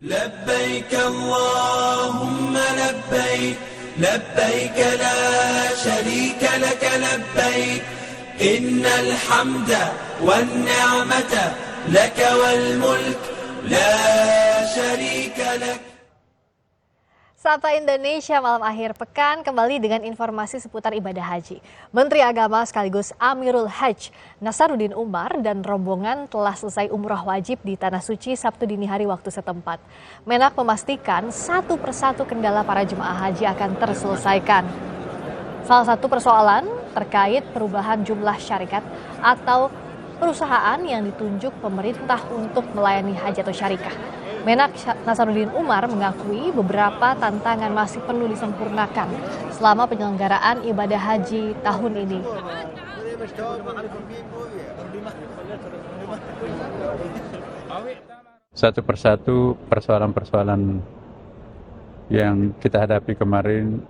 لبيك اللهم لبيك لبيك لا شريك لك لبيك إن الحمد والنعمة لك والملك لا شريك لك. Sapa Indonesia malam akhir pekan kembali dengan informasi seputar ibadah haji. Menteri Agama sekaligus Amirul Hajj Nasaruddin Umar dan rombongan telah selesai umrah wajib di Tanah Suci Sabtu dini hari waktu setempat. Menak memastikan satu persatu kendala para jemaah haji akan terselesaikan. Salah satu persoalan terkait perubahan jumlah syarikat atau perusahaan yang ditunjuk pemerintah untuk melayani haji atau syarikah. Menak Nasaruddin Umar mengakui beberapa tantangan masih perlu disempurnakan selama penyelenggaraan ibadah haji tahun ini. Satu persatu persoalan-persoalan yang kita hadapi kemarin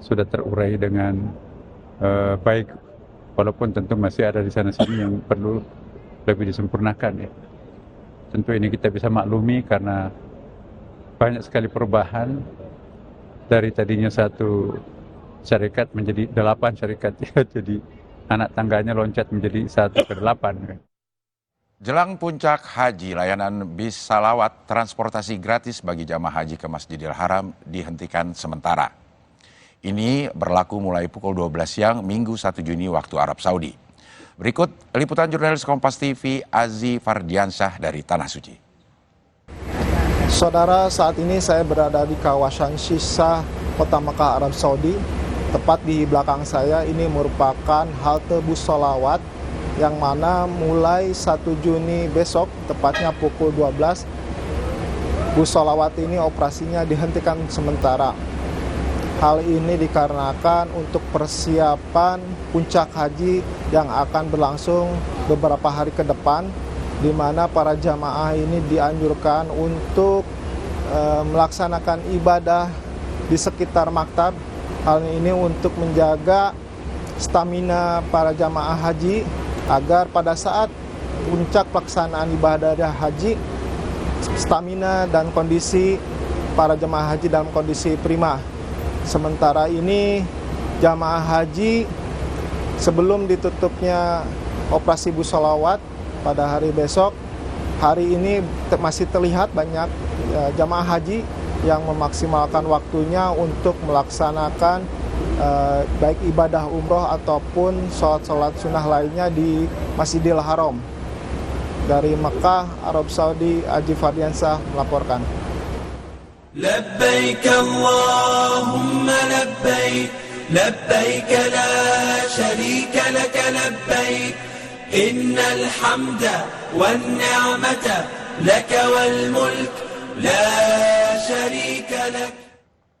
sudah terurai dengan baik, walaupun tentu masih ada di sana-sini yang perlu lebih disempurnakan ya. Tentu ini kita bisa maklumi karena banyak sekali perubahan dari tadinya satu syarikat menjadi 8 syarikat ya, jadi anak tangganya loncat menjadi 1 ke 8. Jelang puncak haji, layanan bis salawat transportasi gratis bagi jamaah haji ke Masjidil Haram dihentikan sementara. Ini berlaku mulai pukul 12 siang Minggu 1 Juni waktu Arab Saudi. Berikut liputan jurnalis Kompas TV Azi Fardiansyah dari Tanah Suci. Saudara, saat ini saya berada di kawasan Shisah, Kota Mekah, Arab Saudi. Tepat di belakang saya ini merupakan halte bus sholawat yang mana mulai 1 Juni besok, tepatnya pukul 12, bus sholawat ini operasinya dihentikan sementara. Hal ini dikarenakan untuk persiapan puncak haji yang akan berlangsung beberapa hari ke depan, di mana para jamaah ini dianjurkan untuk melaksanakan ibadah di sekitar maktab. Hal ini untuk menjaga stamina para jamaah haji agar pada saat puncak pelaksanaan ibadah haji, stamina dan kondisi para jamaah haji dalam kondisi prima. Sementara ini jamaah haji sebelum ditutupnya operasi bus sholawat pada hari besok, hari ini masih terlihat banyak jamaah haji yang memaksimalkan waktunya untuk melaksanakan baik ibadah umroh ataupun sholat-sholat sunnah lainnya di Masjidil Haram. Dari Mekah, Arab Saudi, Azi Fardiansyah melaporkan. لبيك اللهم لبيك لبيك لا شريك لك لبيك إن الحمد والنعمة لك والملك لا شريك لك.